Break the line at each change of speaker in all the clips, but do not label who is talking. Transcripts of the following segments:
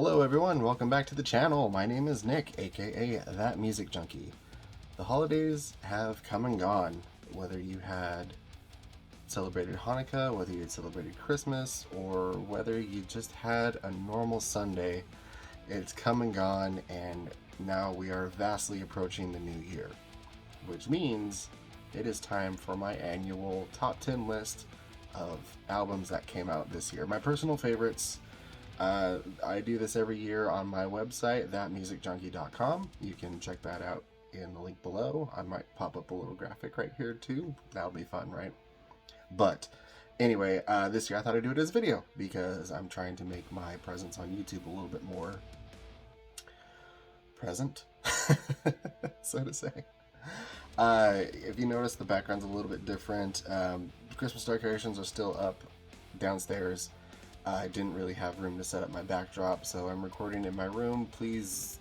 Hello everyone, welcome back to the channel. My name is Nick, aka That Music Junkie. The holidays have come and gone. Whether you had celebrated Hanukkah, whether you had celebrated Christmas, or whether you just had a normal Sunday, it's come and gone, and now we are vastly approaching the new year. Which means it is time for my annual top 10 list of albums that came out this year. My personal favorites. I do this every year on my website, thatmusicjunkie.com. You can check that out in the link below. I might pop up a little graphic right here too. That'll be fun, right? But anyway, this year I thought I'd do it as a video because I'm trying to make my presence on YouTube a little bit more present, so to say. If you notice, the background's a little bit different. Christmas decorations are still up downstairs. I didn't really have room to set up my backdrop, so I'm recording in my room. Please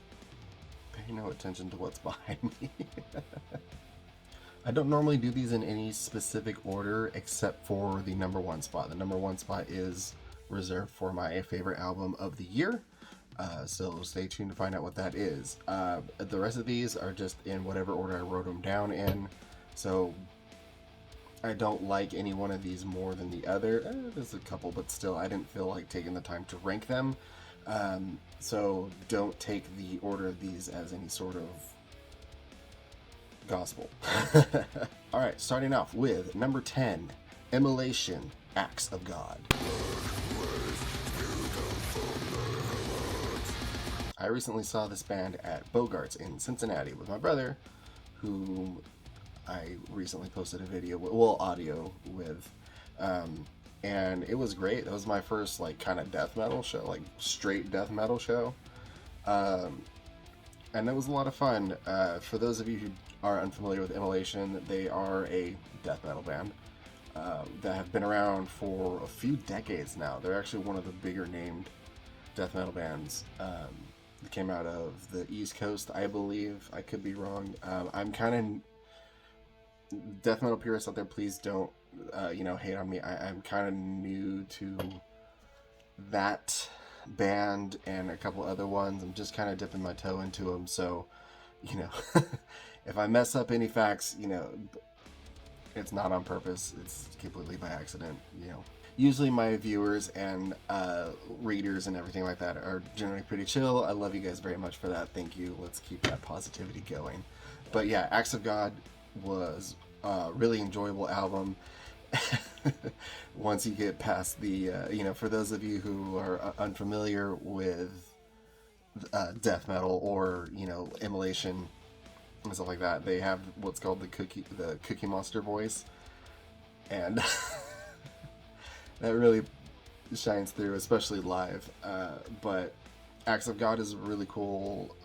pay no attention to what's behind me. I don't normally do these in any specific order except for the number one spot. The number one spot is reserved for my favorite album of the year, so stay tuned to find out what that is. The rest of these are just in whatever order I wrote them down in, so I don't like any one of these more than the other. There's a couple, but still, I didn't feel like taking the time to rank them. So don't take the order of these as any sort of gospel. Alright, starting off with number 10, Immolation, Acts of God. I recently saw this band at Bogart's in Cincinnati with my brother, who I recently posted a video, audio with, and it was great. That was my first kind of death metal show, straight death metal show, and it was a lot of fun. For those of you who are unfamiliar with Immolation, they are a death metal band that have been around for a few decades now. They're actually one of the bigger named death metal bands that came out of the East Coast, I believe. I could be wrong. I'm kind of death metal purists out there, please don't hate on me. I'm kind of new to that band and a couple other ones. I'm just kind of dipping my toe into them, so if I mess up any facts, it's not on purpose. It's completely by accident. Usually my viewers and readers and everything like that are generally pretty chill. I love you guys very much for that. Thank you. Let's keep that positivity going. But yeah, Acts of God was a really enjoyable album. Once you get past the for those of you who are unfamiliar with death metal or Immolation and stuff like that, they have what's called the cookie monster voice, and that really shines through, especially live. But Acts of God is a really cool,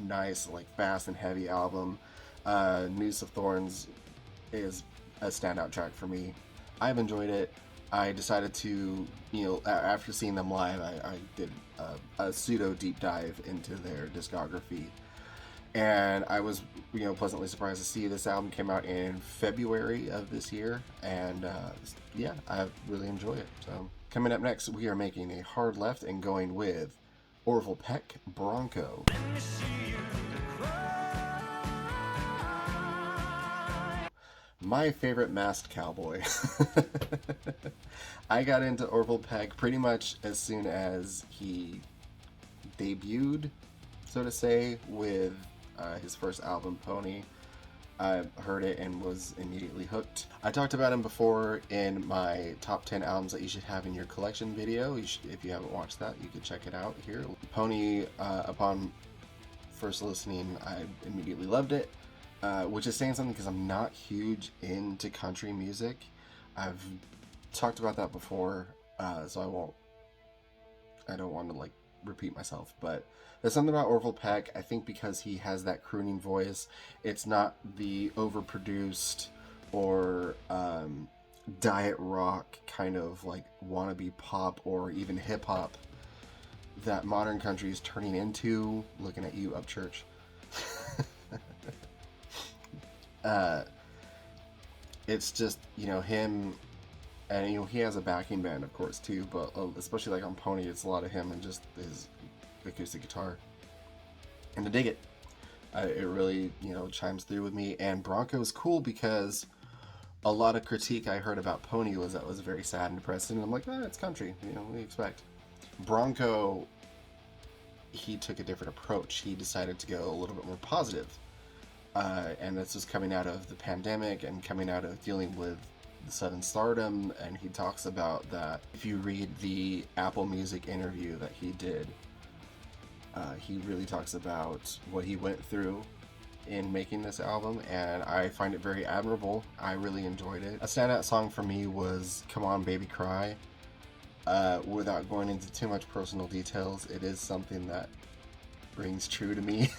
nice, fast and heavy album. Noose of Thorns is a standout track for me. I've enjoyed it. I decided to, after seeing them live, I did a pseudo deep dive into their discography, and I was, pleasantly surprised to see this album came out in February of this year, and yeah, I really enjoy it. So coming up next, we are making a hard left and going with Orville Peck, Bronco. My favorite masked cowboy. I got into Orville Peck pretty much as soon as he debuted, so to say, with his first album, Pony. I heard it and was immediately hooked. I talked about him before in my top 10 albums that you should have in your collection video. If you haven't watched that, you can check it out here. Pony, upon first listening, I immediately loved it. Which is saying something because I'm not huge into country music. I've talked about that before, so I don't want to repeat myself, but there's something about Orville Peck, I think, because he has that crooning voice. It's not the overproduced or diet rock kind of wannabe pop or even hip hop that modern country is turning into. Looking at you, Upchurch. It's just, him And he has a backing band, of course, too. But especially like on Pony, it's a lot of him and just his acoustic guitar. And I dig it. It really chimes through with me. And Bronco is cool because a lot of critique I heard about Pony was that it was very sad and depressing. And I'm like, it's country. What do you expect? Bronco, he took a different approach. He decided to go a little bit more positive. And this was coming out of the pandemic and coming out of dealing with the sudden stardom. And he talks about that. If you read the Apple Music interview that he did, he really talks about what he went through in making this album, and I find it very admirable. I really enjoyed it. A standout song for me was Come On Baby Cry. Without going into too much personal details, it is something that rings true to me.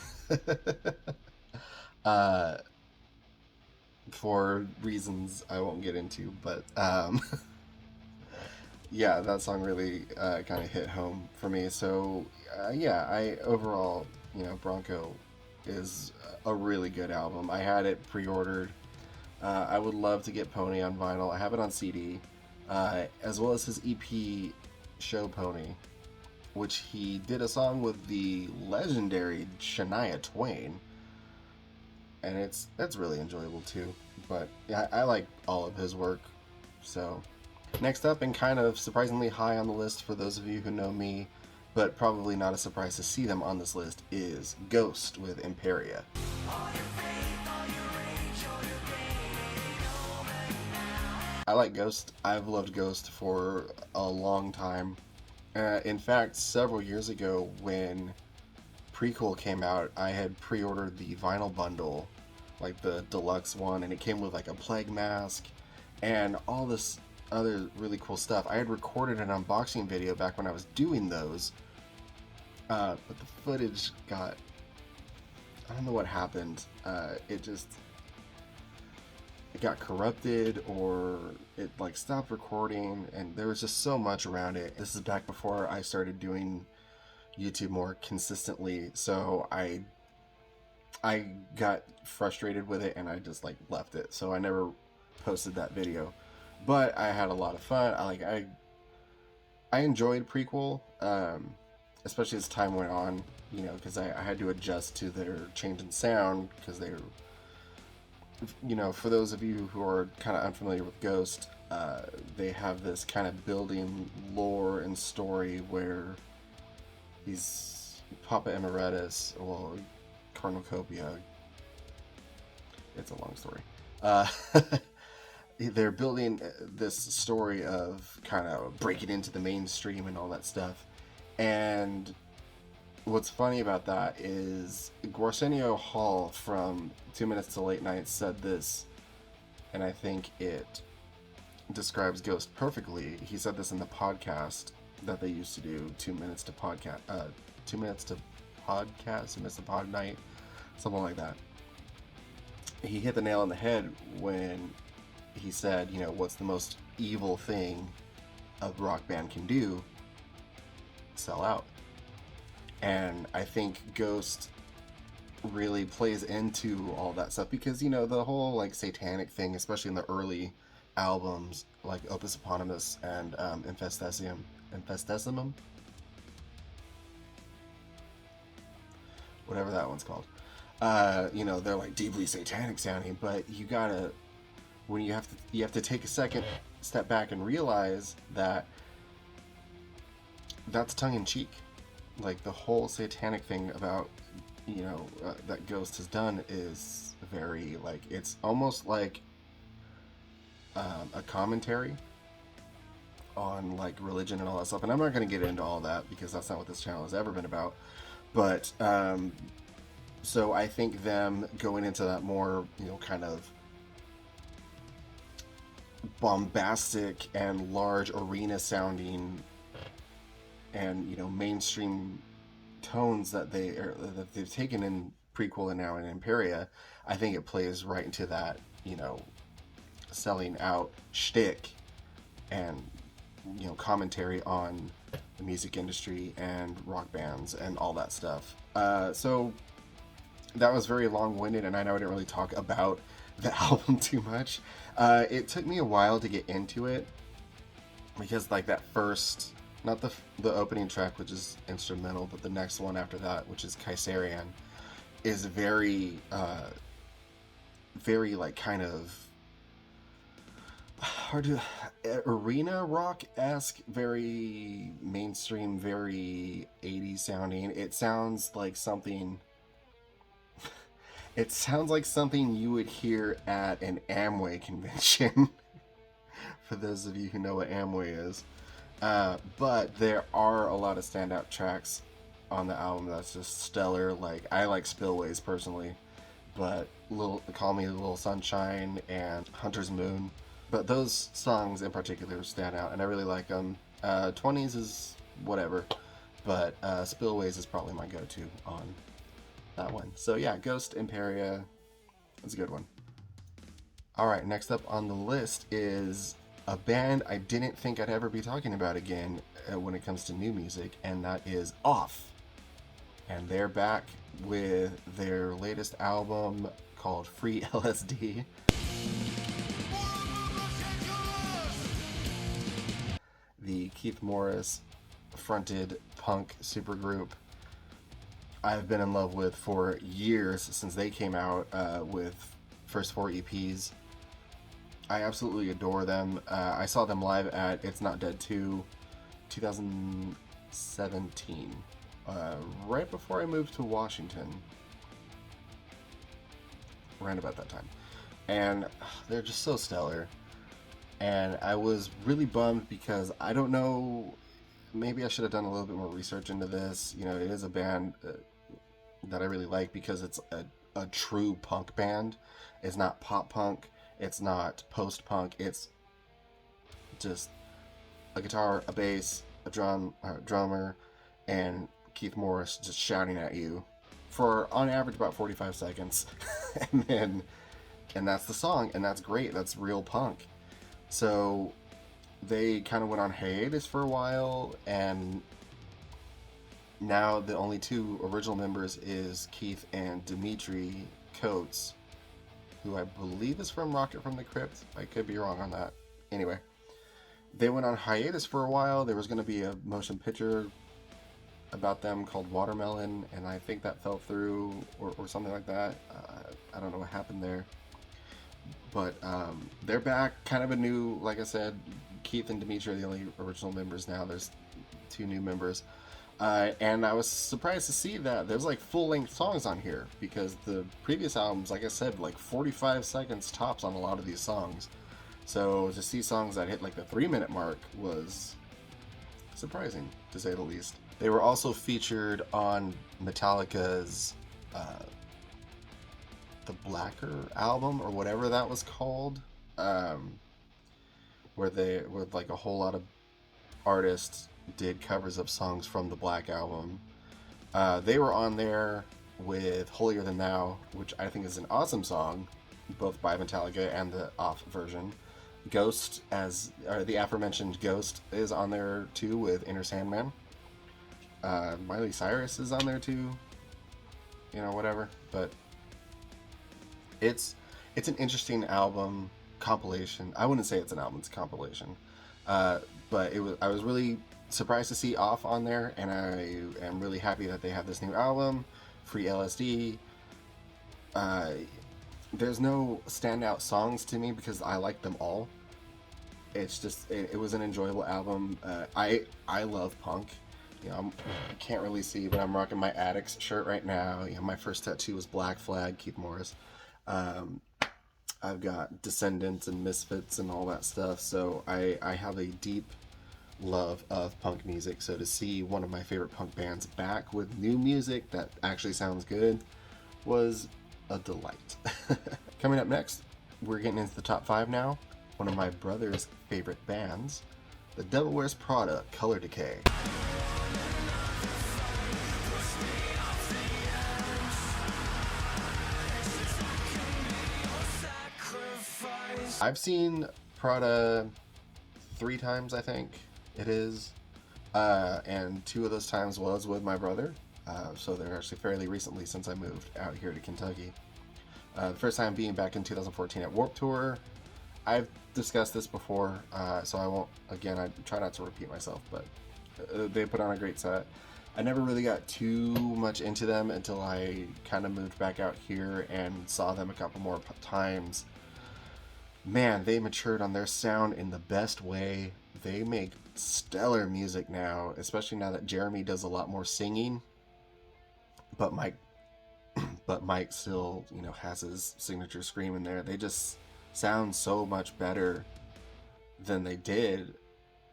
For reasons I won't get into, but yeah, that song really kind of hit home for me. So yeah, I overall, Bronco is a really good album. I had it pre-ordered. I would love to get Pony on vinyl. I have it on CD, as well as his EP Show Pony, which he did a song with the legendary Shania Twain, and that's really enjoyable too. But yeah, I like all of his work. So next up, and kind of surprisingly high on the list for those of you who know me, but probably not a surprise to see them on this list, is Ghost with Imperia. I like Ghost. I've loved Ghost for a long time. In fact, several years ago when Prequel came out, I had pre-ordered the vinyl bundle, like the deluxe one, and it came with like a plague mask and all this other really cool stuff. I had recorded an unboxing video back when I was doing those, but the footage got, I don't know what happened. It got corrupted, or it like stopped recording, and there was just so much around it. This is back before I started doing YouTube more consistently, so I got frustrated with it and I just like left it. So I never posted that video. But I had a lot of fun. I enjoyed Prequel, especially as time went on, because I had to adjust to their change in sound, because they were, for those of you who are kind of unfamiliar with Ghost, they have this kind of building lore and story where he's Papa Emeritus, well, Cornucopia, it's a long story. They're building this story of kind of breaking into the mainstream and all that stuff. And what's funny about that is Arsenio Hall from 2 Minutes to Late Night said this, and I think it describes Ghost perfectly. He said this in the podcast that they used to do, 2 Minutes to Podcast, 2 Minutes to Podcast, 2 Minutes to Pod Night, something like that. He hit the nail on the head when he said, what's the most evil thing a rock band can do? Sell out. And I think Ghost really plays into all that stuff, because, the whole like satanic thing, especially in the early albums like Opus Eponymous and Infestessimum, whatever that one's called. They're like deeply satanic sounding, but when you have to take a second step back and realize that that's tongue-in-cheek. Like the whole satanic thing about that Ghost has done is very like, it's almost like a commentary on like religion and all that stuff. And I'm not going to get into all that because that's not what this channel has ever been about. But so I think them going into that more kind of bombastic and large arena sounding and mainstream tones that they've taken in Prequel and now in Imperia, I think it plays right into that selling out shtick and commentary on the music industry and rock bands and all that stuff. So that was very long-winded, and I know I didn't really talk about the album too much. It took me a while to get into it. because like that first, not the opening track, which is instrumental, but the next one after that, which is Kaiserian, is very very like kind of hard to arena rock-esque, very mainstream, very 80s sounding. It sounds like something it sounds like something you would hear at an Amway convention. For those of you who know what Amway is. But there are a lot of standout tracks on the album that's just stellar. Like, I like Spillways personally, but Call Me a Little Sunshine and Hunter's Moon. But those songs in particular stand out, and I really like them. 20s is whatever, but Spillways is probably my go-to on that one. So yeah, Ghost Imperia, that's a good one. Alright, next up on the list is a band I didn't think I'd ever be talking about again when it comes to new music, and that is Off. And they're back with their latest album called Free LSD. The Keith Morris fronted punk supergroup I've been in love with for years, since they came out with first 4 EPs. I absolutely adore them. I saw them live at It's Not Dead 2 2017, right before I moved to Washington, around about that time. And they're just so stellar. And I was really bummed because I don't know, maybe I should have done a little bit more research into this. You know, it is a band that I really like because it's a true punk band. It's not pop punk. It's not post-punk. It's just a guitar, a bass, a drummer, and Keith Morris just shouting at you for, on average, about 45 seconds. and that's the song, and that's great. That's real punk. So they kind of went on hiatus for a while, and now the only 2 original members is Keith and Dimitri Coates, who I believe is from Rocket from the Crypt. I could be wrong on that. Anyway, they went on hiatus for a while. There was going to be a motion picture about them called Watermelon, and I think that fell through, or something like that. I don't know what happened there. But they're back, kind of a new, like I said, Keith and Dimitri are the only original members now. There's 2 new members. And I was surprised to see that there's like full-length songs on here, because the previous albums, like I said, like 45 seconds tops on a lot of these songs. So to see songs that hit like the 3-minute mark was surprising, to say the least. They were also featured on Metallica's The Blacker album, or whatever that was called, where like a whole lot of artists did covers of songs from the Black album. They were on there with Holier Than Thou, which I think is an awesome song, both by Metallica and the Off version. Ghost, the aforementioned Ghost, is on there too with Inner Sandman. Miley Cyrus is on there too. You know, whatever. But it's an interesting album compilation. I wouldn't say it's an album; it's a compilation. But I was really surprised to see Off on there, and I am really happy that they have this new album, Free LSD. There's no standout songs to me because I like them all. It's just it was an enjoyable album. I love punk. You know, I can't really see, but I'm rocking my Addicts shirt right now. You know, my first tattoo was Black Flag, Keith Morris. I've got Descendants and Misfits and all that stuff, so I have a deep love of punk music. So to see one of my favorite punk bands back with new music that actually sounds good was a delight. Coming up next, we're getting into the top 5 now. One of my brother's favorite bands, The Devil Wears Prada, Color Decay. I've seen Prada 3 times, I think it is, and 2 of those times was with my brother, so they're actually fairly recently since I moved out here to Kentucky. The first time being back in 2014 at Warped Tour, I've discussed this before, so I won't. Again, I try not to repeat myself, but they put on a great set. I never really got too much into them until I kind of moved back out here and saw them a couple more times. Man, they matured on their sound in the best way. They make stellar music now, especially now that Jeremy does a lot more singing. But Mike still, has his signature scream in there. They just sound so much better than they did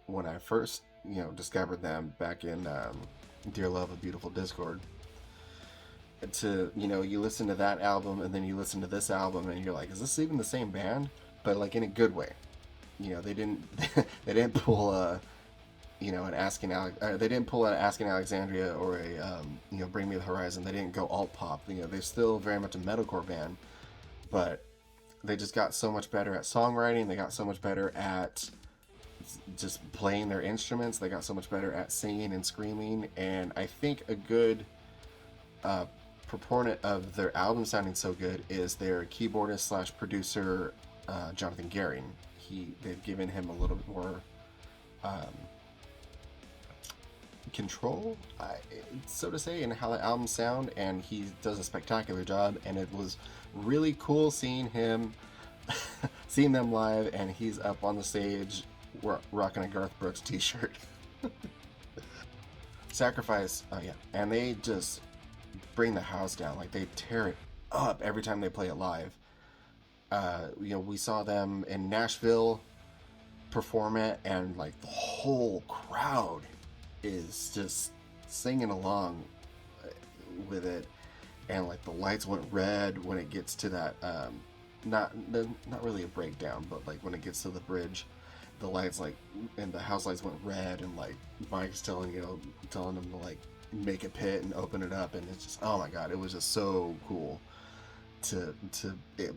when I first, discovered them back in Dear Love, a Beautiful Discord. You listen to that album and then you listen to this album and you're like, is this even the same band? But like in a good way. They didn't they didn't pull they didn't pull an Asking Alexandria or a Bring Me the Horizon. They didn't go alt pop. They're still very much a metalcore band, but they just got so much better at songwriting. They got so much better at just playing their instruments. They got so much better at singing and screaming. And I think a good proponent of their album sounding so good is their keyboardist slash producer, Jonathan Garing. They've given him a little bit more control, so to say, in how the albums sound, and he does a spectacular job. And it was really cool seeing him seeing them live, and he's up on the stage rocking a Garth Brooks t-shirt. Sacrifice, oh yeah, and they just bring the house down. Like, they tear it up every time they play it live. We saw them in Nashville perform it, and like the whole crowd is just singing along with it, and like the lights went red when it gets to that not really a breakdown, but like when it gets to the bridge, the lights, like, and the house lights went red, and like Mike's telling them to like make a pit and open it up, and it's just, oh my god, it was just so cool to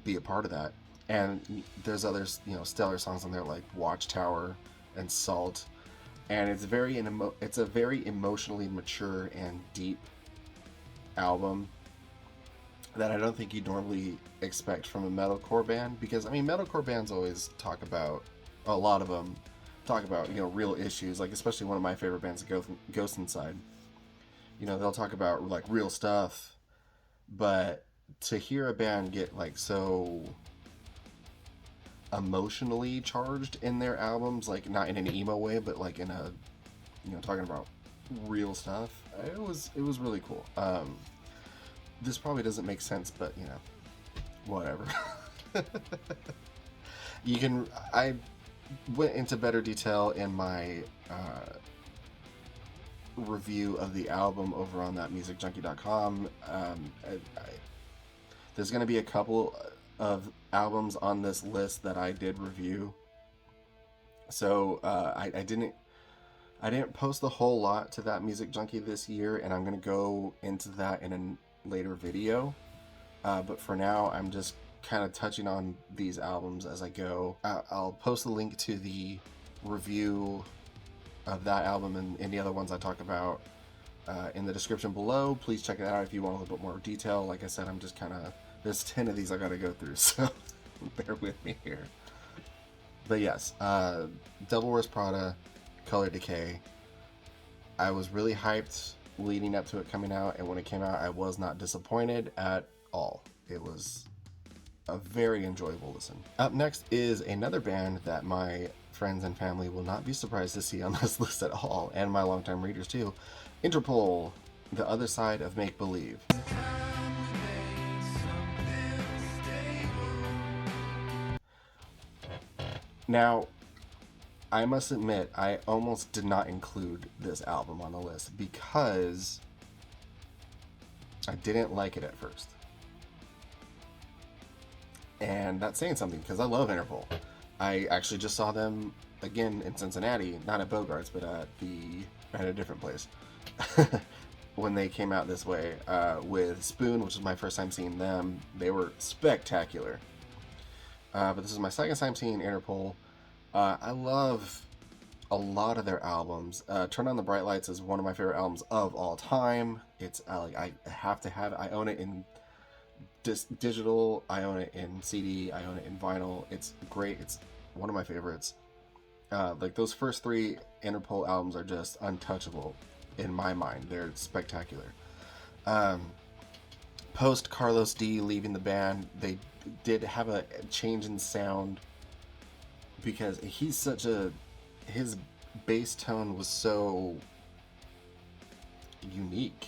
be a part of that. And there's others, stellar songs on there like Watchtower and Salt, and it's a very emotionally mature and deep album that I don't think you'd normally expect from a metalcore band, because metalcore bands always talk about, a lot of them talk about, real issues, like especially one of my favorite bands, Ghost Inside. They'll talk about like real stuff, but to hear a band get like so emotionally charged in their albums, like not in an emo way, but like in a, talking about real stuff, it was really cool. This probably doesn't make sense, but whatever. I went into better detail in my review of the album over on thatmusicjunkie.com. There's going to be a couple of albums on this list that I did review, so I didn't post a whole lot to That Music Junkie this year, and I'm going to go into that in a later video, but for now I'm just kind of touching on these albums as I go. I'll post a link to the review of that album and any other ones I talk about in the description below. Please check it out if you want a little bit more detail. Like I said, I'm just there's 10 of these I gotta go through, so bear with me here. But yes, Devil Wears Prada, Color Decay. I was really hyped leading up to it coming out, and when it came out, I was not disappointed at all. It was a very enjoyable listen. Up next is another band that my friends and family will not be surprised to see on this list at all, and my longtime readers too. Interpol, The Other Side of Make Believe. Now, I must admit, I almost did not include this album on the list because I didn't like it at first. And that's saying something, because I love Interpol. I actually just saw them again in Cincinnati, not at Bogart's, but at a different place, when they came out this way, with Spoon, which was my first time seeing them. They were spectacular. But this is my second time seeing Interpol. I love a lot of their albums. Turn on the Bright Lights is one of my favorite albums of all time. It's I have to have it. I own it in digital. I own it in CD. I own it in vinyl. It's great. It's one of my favorites. Like those first three Interpol albums are just untouchable in my mind. They're spectacular. Post Carlos D leaving the band, they did have a change in sound because his bass tone was so unique.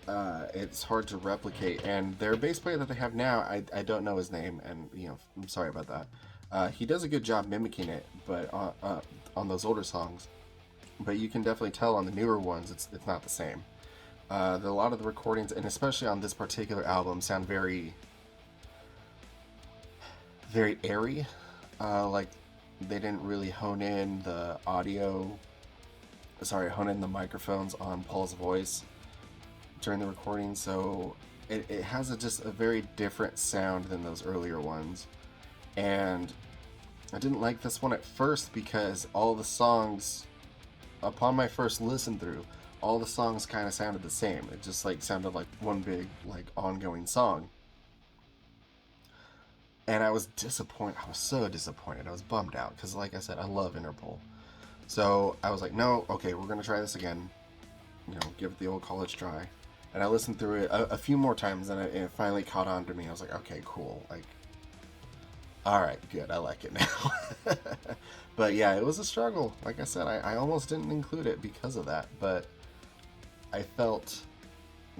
It's hard to replicate, and their bass player that they have now, I don't know his name, and I'm sorry about that. He does a good job mimicking it, but on those older songs, but you can definitely tell on the newer ones it's not the same. A lot of the recordings, and especially on this particular album, sound very, very airy. Like they didn't really hone in the microphones on Paul's voice during the recording, so it has just a very different sound than those earlier ones. And I didn't like this one at first because all the songs, upon my first listen through, all the songs kind of sounded the same. It just sounded like one big ongoing song. And I was disappointed. I was so disappointed. I was bummed out because, like I said, I love Interpol. So I was like, no, okay, we're gonna try this again. Give it the old college try. And I listened through it a few more times, and it finally caught on to me. I was like, okay, cool. All right, good. I like it now. But yeah, it was a struggle. Like I said, I almost didn't include it because of that. But I felt,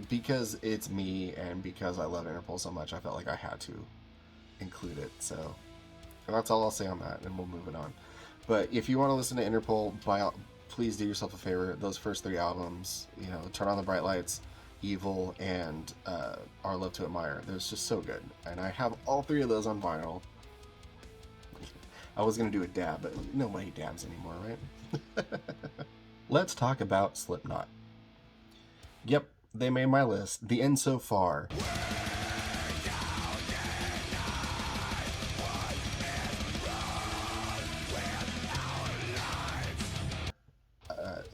because it's me and because I love Interpol so much, I felt like I had to include it. So that's all I'll say on that, and we'll move it on. But if you want to listen to Interpol, please do yourself a favor. Those first three albums, Turn on the Bright Lights, Evil, and Our Love to Admire. They're just so good. And I have all three of those on vinyl. I was going to do a dab, but nobody dabs anymore, right? Let's talk about Slipknot. Yep, they made my list. The End So Far.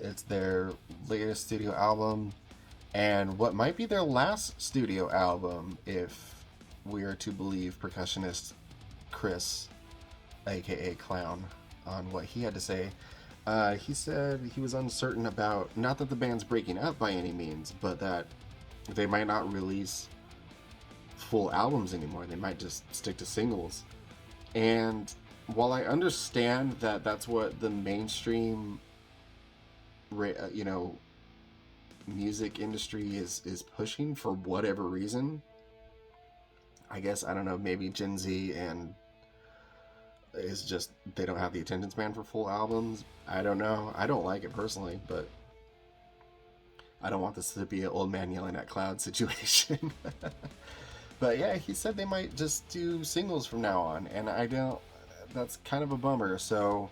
It's their latest studio album, and what might be their last studio album, if we are to believe percussionist Chris, aka Clown, on what he had to say. He said he was uncertain about, not that the band's breaking up by any means, but that they might not release full albums anymore. They might just stick to singles. And while I understand that that's what the mainstream music industry is pushing for whatever reason, I guess, I don't know, maybe Gen Z and is just, they don't have the attention span for full albums. I don't know. I don't like it personally, but I don't want this to be an old man yelling at cloud situation. But yeah, he said they might just do singles from now on, and that's kind of a bummer. So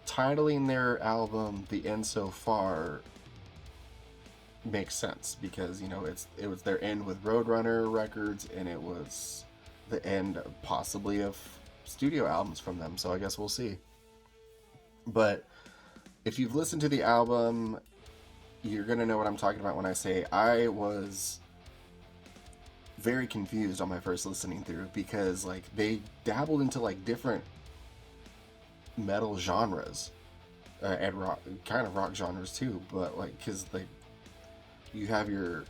titling their album The End So Far makes sense, because it was their end with Roadrunner Records, and it was the end possibly of studio albums from them, so I guess we'll see. But if you've listened to the album, you're gonna know what I'm talking about when I say I was very confused on my first listening through, because they dabbled into different metal genres and rock, kind of rock genres too, but because you have your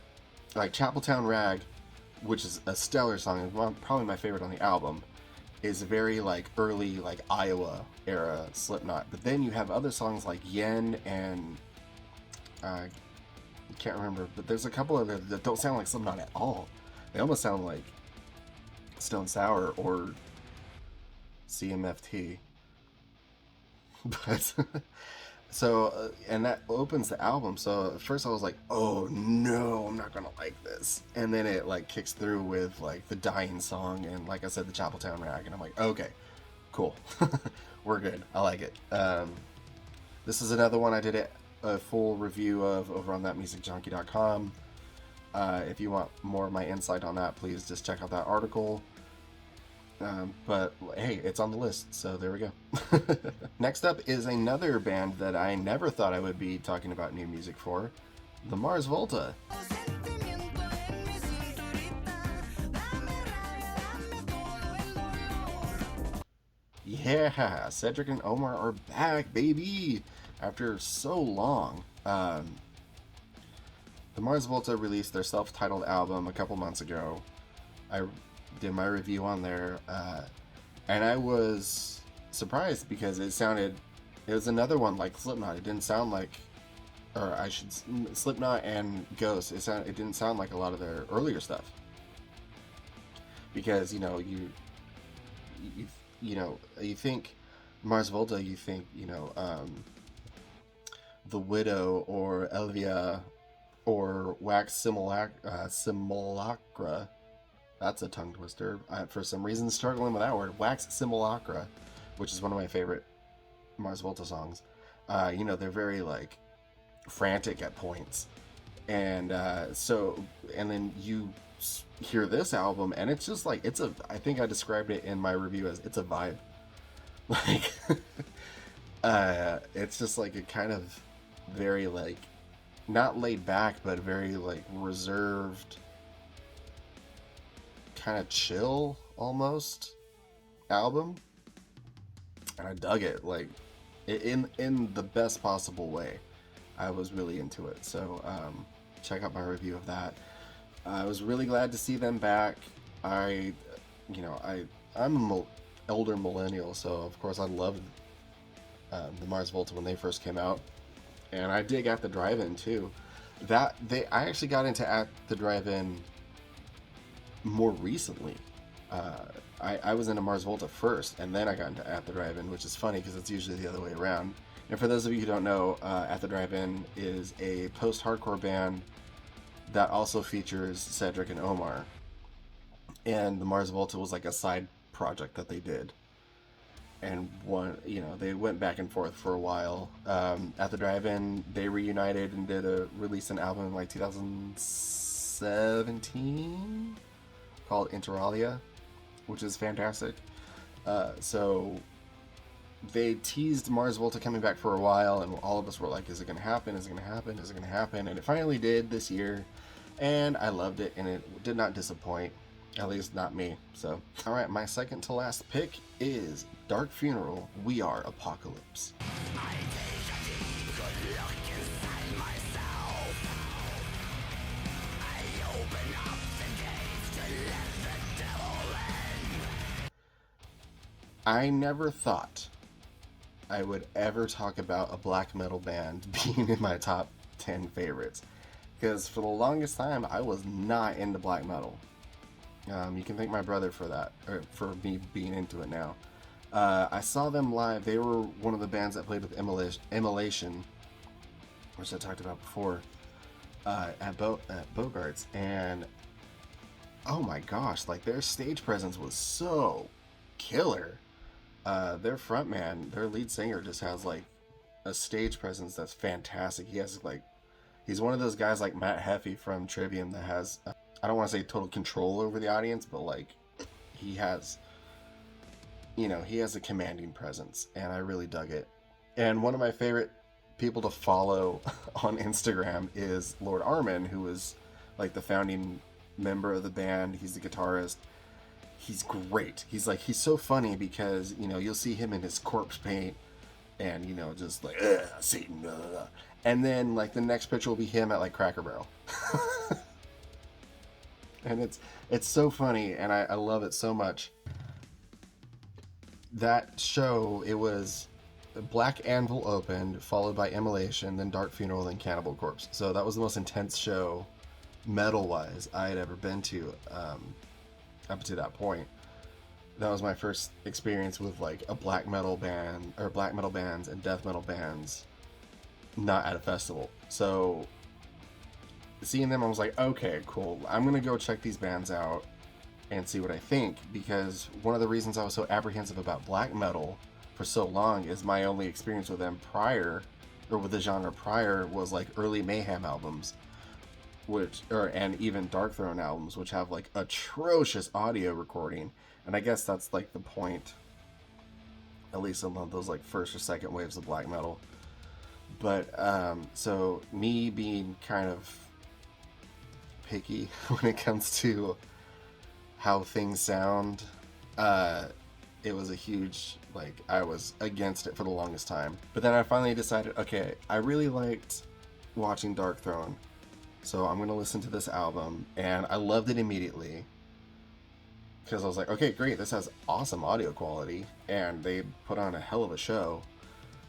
Chapeltown Rag, which is a stellar song and probably my favorite on the album, is very early Iowa era Slipknot. But then you have other songs like Yen and I can't remember, but there's a couple of them that don't sound like Slipknot at all. They almost sound like Stone Sour or CMFT. But so and that opens the album. So at first I was like, oh no, I'm not gonna like this. And then it kicks through with the Dying Song and, like I said, the Chapeltown Rag, and I'm like, okay, cool. We're good. I like it. This is another one I did a full review of over on thatmusicjunkie.com. If you want more of my insight on that, please just check out that article. But hey, it's on the list, so there we go. Next up is another band that I never thought I would be talking about new music for, the Mars Volta. Yeah, Cedric and Omar are back, baby! After so long. The Mars Volta released their self-titled album a couple months ago. I did my review on there, and I was surprised because it was another one like Slipknot. It didn't sound like, or I should, Slipknot and Ghost. It didn't sound like a lot of their earlier stuff. Because you think Mars Volta, you think The Widow or Elvia or Wax Simulacra. That's a tongue twister. For some reason, struggling with that word. Wax Simulacra, which is one of my favorite Mars Volta songs. They're very like frantic at points, and then you hear this album, and it's just like I think I described it in my review as it's a vibe. Like, it's just like a kind of very like not laid back, but very like reserved, kind of chill almost album, and I dug it like in the best possible way. I was really into it, so check out my review of that. I was really glad to see them back. I'm an older millennial, so of course I loved the Mars Volta when they first came out, and I dig At the Drive-In too. I actually got into At the Drive-In more recently. I was into Mars Volta first, and then I got into At the Drive-In, which is funny because it's usually the other way around. And for those of you who don't know, At the Drive-In is a post-hardcore band that also features Cedric and Omar. And the Mars Volta was like a side project that they did. And they went back and forth for a while. At the Drive-In, they reunited and released an album in like 2017 called Interalia, which is fantastic. So they teased Mars Volta coming back for a while, and all of us were like, is it going to happen? Is it going to happen? Is it going to happen? And it finally did this year, and I loved it, and it did not disappoint, at least not me. So, all right, my second to last pick is Dark Funeral, We Are Apocalypse. I never thought I would ever talk about a black metal band being in my top 10 favorites, because for the longest time I was not into black metal. You can thank my brother for that, or for me being into it now. I saw them live. They were one of the bands that played with Immolation, which I talked about before, at Bogart's, and oh my gosh, like their stage presence was so killer. Their frontman, their lead singer, just has like a stage presence that's fantastic. He's one of those guys like Matt Heffy from Trivium that has, I don't want to say total control over the audience, but like he has a commanding presence, and I really dug it. And one of my favorite people to follow on Instagram is Lord Armin, who is like the founding member of the band. He's the guitarist. He's great. He's so funny because, you'll see him in his corpse paint and, just like, Satan. And then, like, the next picture will be him at, like, Cracker Barrel. And it's so funny, and I love it so much. That show, it was Black Anvil opened, followed by Immolation, then Dark Funeral, then Cannibal Corpse. So that was the most intense show, metal-wise, I had ever been to. Up to that point, that was my first experience with like a black metal band, or black metal bands and death metal bands not at a festival. So seeing them, I was like, okay, cool, I'm gonna go check these bands out and see what I think, because one of the reasons I was so apprehensive about black metal for so long is my only experience with them prior, or with the genre prior, was like early Mayhem albums, and even Dark Throne albums, which have like atrocious audio recording. And I guess that's like the point, at least some of those like first or second waves of black metal. But so me being kind of picky when it comes to how things sound, it was a huge, like, I was against it for the longest time. But then I finally decided, okay, I really liked watching Dark Throne, so I'm going to listen to this album, and I loved it immediately. Because I was like, okay, great, this has awesome audio quality, and they put on a hell of a show.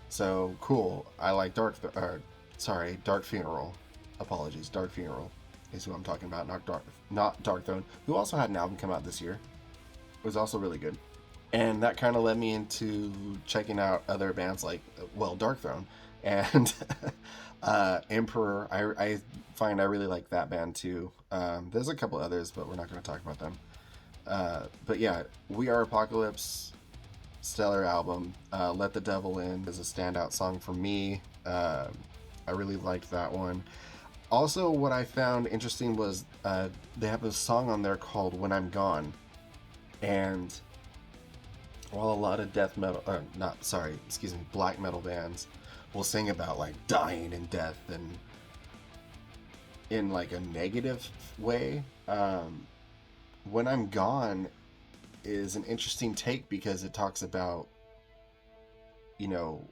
So, cool, I like Dark Funeral. Apologies, Dark Funeral is who I'm talking about, not Dark Throne, who also had an album come out this year. It was also really good. And that kind of led me into checking out other bands like, well, Dark Throne and Emperor. I find I really like that band too. There's a couple others, but we're not going to talk about them. But yeah, We Are Apocalypse, stellar album. Let the Devil In is a standout song for me. I really liked that one. Also, what I found interesting was they have a song on there called When I'm Gone. And while a lot of black metal bands will sing about like dying and death and in like a negative way, When I'm Gone is an interesting take because it talks about, you know,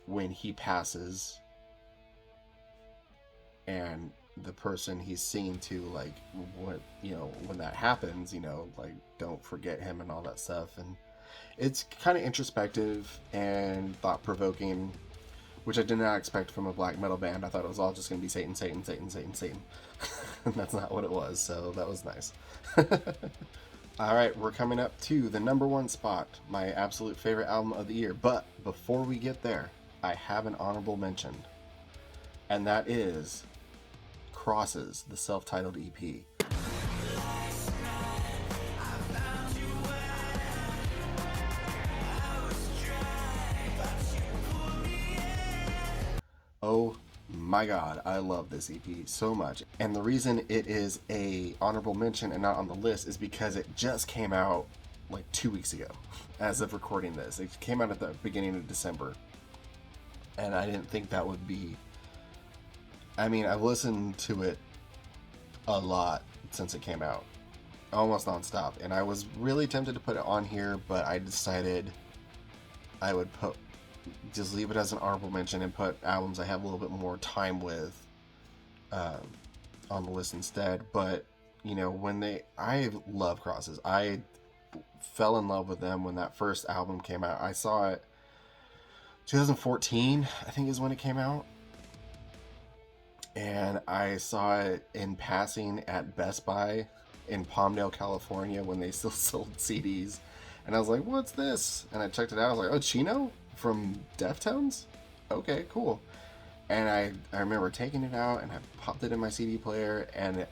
when he passes and the person he's singing to, like, what, you know, when that happens, you know, like, don't forget him and all that stuff. And it's kind of introspective and thought-provoking, which I did not expect from a black metal band. I thought it was all just going to be Satan, Satan, Satan, Satan, Satan. And that's not what it was, so that was nice. Alright, we're coming up to the number one spot, my absolute favorite album of the year. But before we get there, I have an honorable mention. And that is Crosses, the self-titled EP. Oh my god, I love this EP so much. And the reason it is a honorable mention and not on the list is because it just came out like 2 weeks ago as of recording this. It came out at the beginning of December. And I didn't think that would be... I mean, I've listened to it a lot since it came out. Almost nonstop. And I was really tempted to put it on here, but I decided I would just leave it as an honorable mention and put albums I have a little bit more time with on the list instead. But, you know, I love Crosses. I fell in love with them when that first album came out. I saw it 2014, I think is when it came out. And I saw it in passing at Best Buy in Palmdale, California when they still sold CDs. And I was like, what's this? And I checked it out. I was like, oh, Chino from Deftones? Okay, cool. And I remember taking it out and I popped it in my CD player and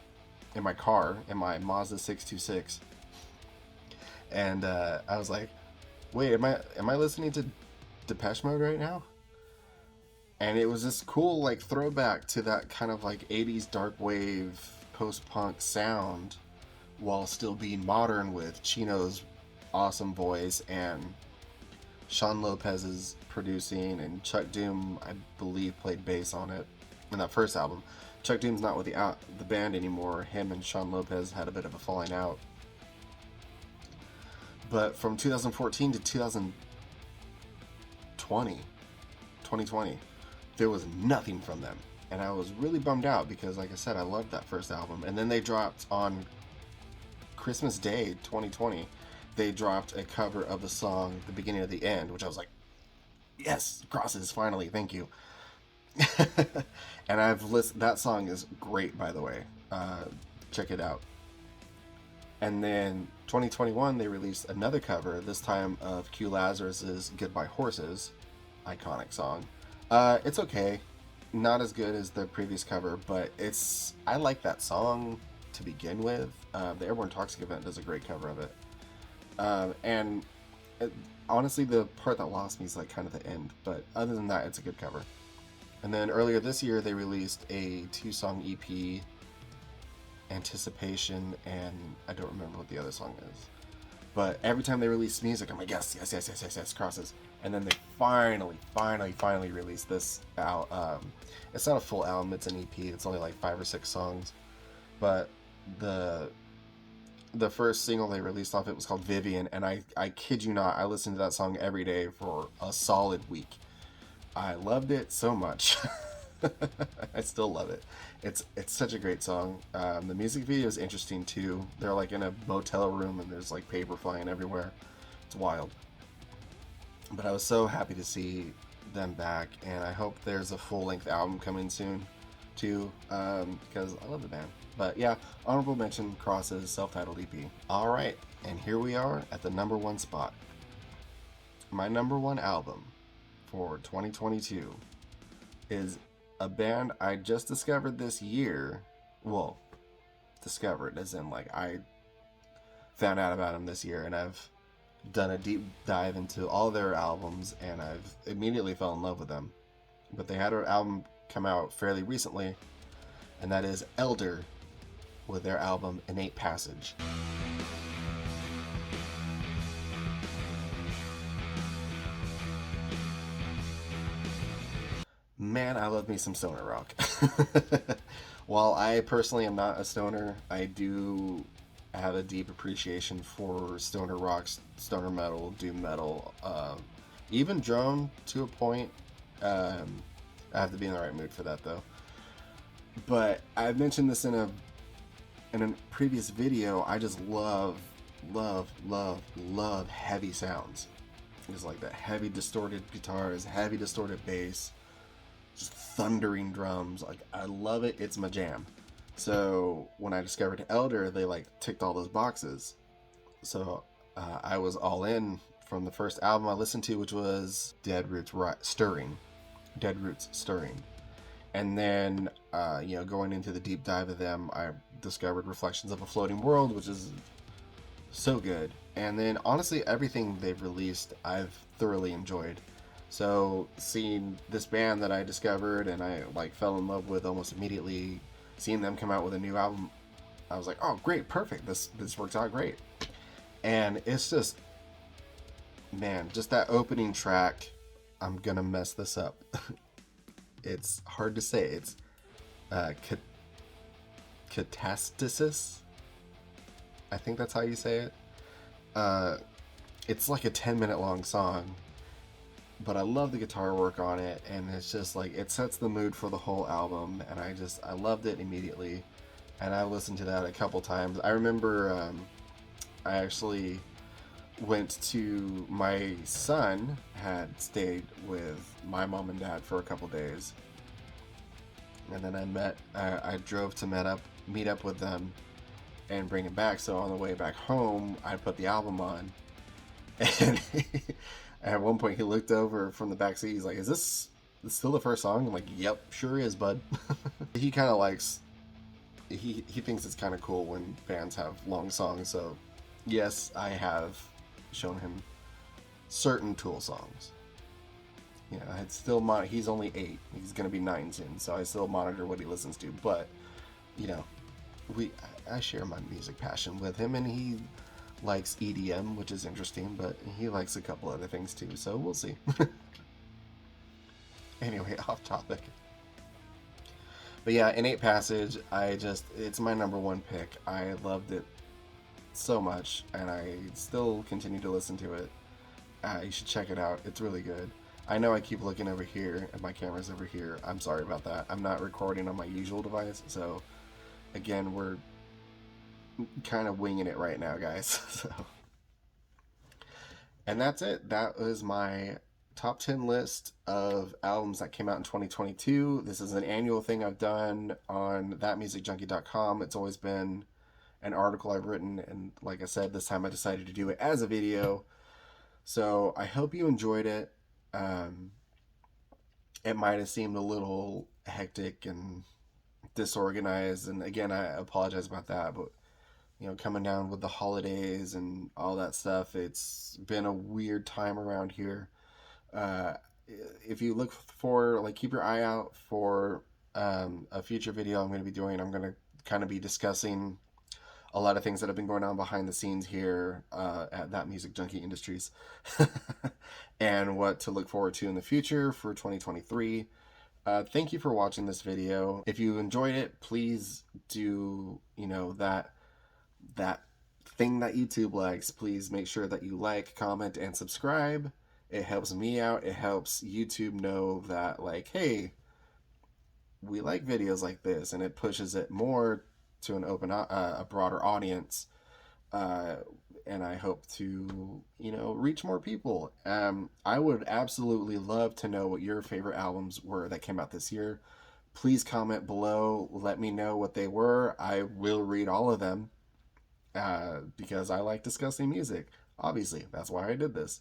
in my car, in my Mazda 626. And I was like, wait, am I listening to Depeche Mode right now? And it was this cool like throwback to that kind of like 80s dark wave post-punk sound while still being modern with Chino's awesome voice and Sean Lopez's producing, and Chuck Doom, I believe, played bass on it in that first album. Chuck Doom's not with the band anymore. Him and Sean Lopez had a bit of a falling out. But from 2014 to 2020, there was nothing from them. And I was really bummed out because, like I said, I loved that first album. And then they dropped on Christmas Day 2020, they dropped a cover of the song The Beginning of the End, which I was like, yes, Crosses, finally, thank you. And I've listened, that song is great, by the way. Check it out. And then 2021, they released another cover, this time of Q Lazarus's Goodbye Horses, iconic song. It's okay. Not as good as the previous cover, but I like that song to begin with. The Airborne Toxic event does a great cover of it. Honestly, the part that lost me is like kind of the end, but other than that, it's a good cover. And then earlier this year, they released a 2-song EP, Anticipation, and I don't remember what the other song is. But every time they release music, I'm like, yes, Crosses. And then they finally released this out. It's not a full album, it's an EP. It's only like 5 or 6 songs. But the the first single they released off it was called Vivian, and I kid you not, I listened to that song every day for a solid week. I loved it so much. I still love it. It's such a great song. The music video is interesting too. They're like in a motel room and there's like paper flying everywhere. It's wild. But I was so happy to see them back, and I hope there's a full length album coming soon too, because I love the band. But yeah, honorable mention, Cross's self-titled EP. All right, and here we are at the number one spot. My number one album for 2022 is a band I just discovered this year. Well, discovered as in like I found out about them this year, and I've done a deep dive into all their albums, and I've immediately fell in love with them. But they had an album come out fairly recently, and that is Elder with their album Innate Passage. Man, I love me some stoner rock. While I personally am not a stoner, I do have a deep appreciation for stoner rock, stoner metal, doom metal, even drone to a point. I have to be in the right mood for that though. But I've mentioned this in a previous video. I just love heavy sounds. It's like that heavy distorted guitars, heavy distorted bass, just thundering drums. Like, I love it. It's my jam. So when I discovered Elder, they like ticked all those boxes. So I was all in from the first album I listened to, which was Dead Roots Stirring. And then, going into the deep dive of them, I discovered Reflections of a Floating World, which is so good. And then, honestly, everything they've released, I've thoroughly enjoyed. So, seeing this band that I discovered and I, fell in love with almost immediately, seeing them come out with a new album, I was like, oh, great, perfect. This works out great. And it's just, man, just that opening track, I'm gonna mess this up. It's hard to say. It's Catastasis. I think that's how you say it. It's like a 10-minute long song, but I love the guitar work on it, and it's just like, it sets the mood for the whole album, and I loved it immediately, and I listened to that a couple times. I remember I actually went to, my son had stayed with my mom and dad for a couple days, and then I drove to meet up with them and bring it back. So on the way back home, I put the album on, and at one point he looked over from the back seat. He's like, "Is this still the first song?" I'm like, "Yep, sure is, bud." He kind of likes. He thinks it's kind of cool when bands have long songs. So yes, I have shown him certain Tool songs. I'd still he's only 8. He's gonna be 9 soon, so I still monitor what he listens to. But I share my music passion with him, and he likes EDM, which is interesting, but he likes a couple other things too, so we'll see. Anyway, off topic. But yeah, Innate Passage, it's my number one pick. I loved it so much, and I still continue to listen to it. You should check it out. It's really good. I know I keep looking over here, and my camera's over here. I'm sorry about that. I'm not recording on my usual device, so again, we're kind of winging it right now, guys. So, and that's it. That was my top 10 list of albums that came out in 2022. This is an annual thing I've done on thatmusicjunkie.com. It's always been an article I've written, and like I said, this time I decided to do it as a video. So I hope you enjoyed it. It might have seemed a little hectic and disorganized, and again, I apologize about that, but coming down with the holidays and all that stuff, it's been a weird time around here. If you look for, keep your eye out for a future video I'm going to be doing. I'm going to kind of be discussing a lot of things that have been going on behind the scenes here at That Music Junkie Industries and what to look forward to in the future for 2023. Thank you for watching this video. If you enjoyed it, please do, that thing that YouTube likes, please make sure that you like, comment, and subscribe. It helps me out. It helps YouTube know that, like, hey, we like videos like this, and it pushes it more to an a broader audience. Uh, and I hope to, reach more people. I would absolutely love to know what your favorite albums were that came out this year. Please comment below. Let me know what they were. I will read all of them because I like discussing music. Obviously, that's why I did this.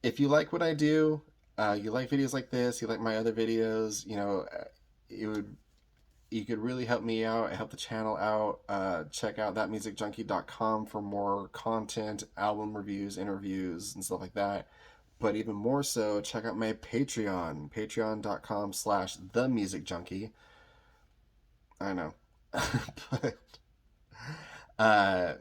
If you like what I do, you like videos like this, you like my other videos, it would you could really help me out, help the channel out. Check out thatmusicjunkie.com for more content, album reviews, interviews, and stuff like that. But even more so, check out my Patreon, patreon.com/themusicjunkie. I know. But uh,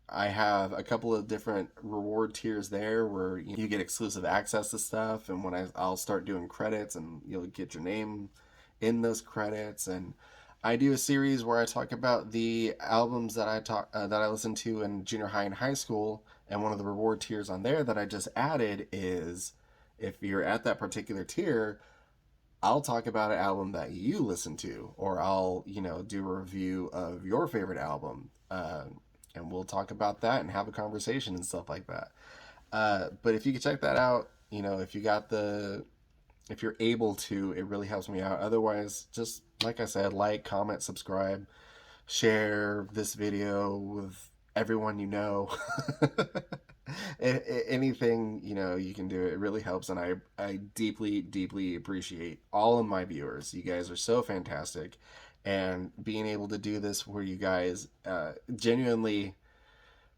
I have a couple of different reward tiers there where you get exclusive access to stuff, and when I'll start doing credits, and you'll get your name in those credits. And I do a series where I talk about the albums that I listened to in junior high and high school. And one of the reward tiers on there that I just added is, if you're at that particular tier, I'll talk about an album that you listen to, or I'll, do a review of your favorite album. And we'll talk about that and have a conversation and stuff like that. But if you could check that out, if you're able to, it really helps me out. Otherwise, just like I said, like, comment, subscribe, share this video with everyone you know. Anything you can do, it really helps. And I deeply, deeply appreciate all of my viewers. You guys are so fantastic, and being able to do this for you guys genuinely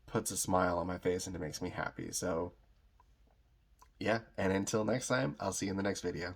puts a smile on my face, and it makes me happy. So yeah, and until next time, I'll see you in the next video.